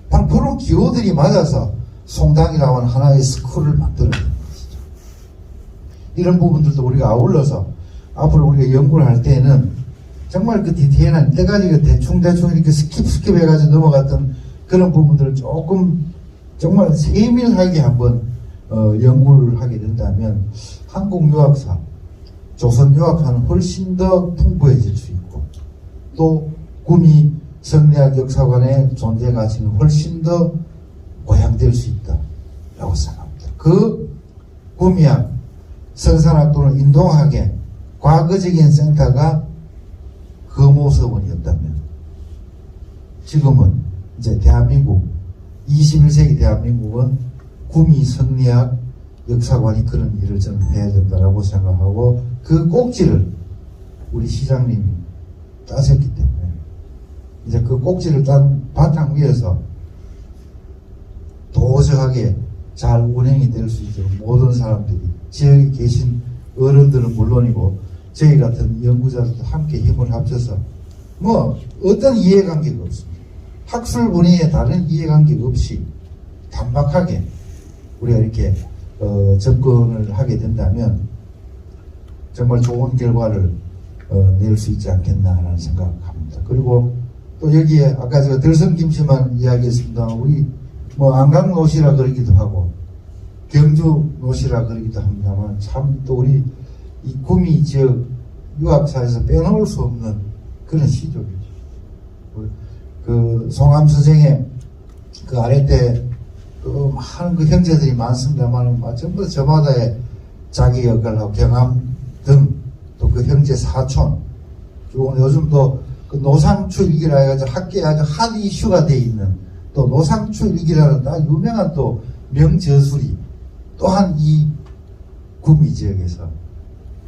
바로 그런 기호들이 맞아서 송당이라고 하는 하나의 스쿨을 만들어낸 것이죠. 이런 부분들도 우리가 아울러서 앞으로 우리가 연구를 할 때에는 정말 그 디테일한 때까지 대충 이렇게 스킵 해가지고 넘어갔던 그런 부분들을 조금 정말 세밀하게 한번 연구를 하게 된다면 한국 유학사, 조선 유학사는 훨씬 더 풍부해질 수 있고 또 구미 성리학 역사관의 존재 가치는 훨씬 더 고양될 수 있다라고 생각합니다. 그 구미학, 성산학 또는 인동학의 과거적인 센터가 금호서원이었다면 지금은 이제 대한민국 21세기 대한민국은 구미 성리학 역사관이 그런 일을 저는 해야 된다라고 생각하고 그 꼭지를 우리 시장님이 따셨기 때문에 이제 그 꼭지를 딴 바탕 위에서 도저하게 잘 운행이 될 수 있도록 모든 사람들이 지역에 계신 어른들은 물론이고 저희 같은 연구자들도 함께 힘을 합쳐서 뭐 어떤 이해관계가 없습니다. 학술 분야에 다른 이해관계가 없이 단박하게 우리가 이렇게 접근을 하게 된다면 정말 좋은 결과를 낼 수 있지 않겠나 하는 생각합니다. 그리고 또 여기에 아까 제가 들성김씨만 이야기했습니다. 우리 뭐 안강노시라 그러기도 하고 경주노시라 그러기도 합니다만 참 또 우리 이 구미 지역 유학사에서 빼놓을 수 없는 그런 시족이죠. 그 송암수정의 그 아래 때 그 많은 그 형제들이 많습니다만 전부 다 저마다의 자기 역할을 하고 경암 등 또 그 형제 사촌 그리고 요즘도 그 노상추일기라 해가지고 학계에 아주 핫 이슈가 돼 있는 또 노상추일기라는 다 유명한 또 명저술이 또한 이 구미 지역에서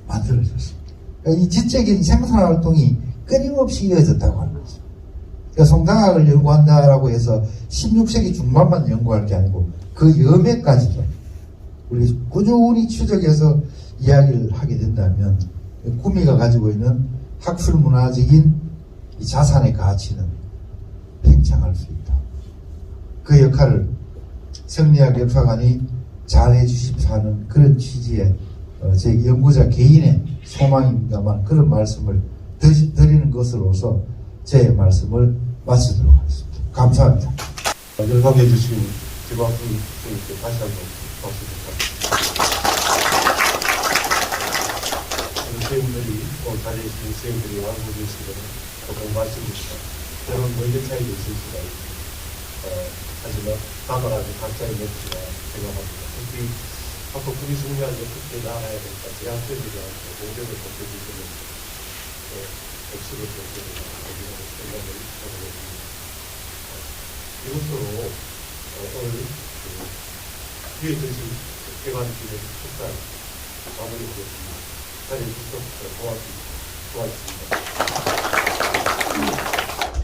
만들어졌습니다. 그러니까 이 지적인 생산활동이 끊임없이 이어졌다고 하는 거죠. 그러니까 송당학을 연구한다라고 해서 16세기 중반만 연구할 게 아니고 그 여매까지도 우리 꾸준히 추적해서 이야기를 하게 된다면 구미가 가지고 있는 학술 문화적인 이 자산의 가치는 팽창할 수 있다. 그 역할을 성리학 역사관이 잘 해주십사 하는 그런 취지의 제 연구자 개인의 소망입니다만 그런 말씀을 드리는 것으로서 제 말씀을 마치도록 하겠습니다. 감사합니다. 연락해 주시고 제가 다시 한번 박수 부탁드립니다. 선생님들이 자리에 있는 선생님들이 하고 계시는 그런 말씀이시죠. 여러분 의견 차이도 있을 수가 있고 하지만 다만하게 각자의 몫이라 생각합니다. 특히 앞으로 구미 승리학을 어떻게 나아야 될까 제학생들이 공격을 벗겨주시는 몫으로 생각을 하고 있습니다. 이것으로 오늘 뒤에 드신 개관식의 식사를 마무리하겠습니다. 자리해 주셔서 고맙습니다.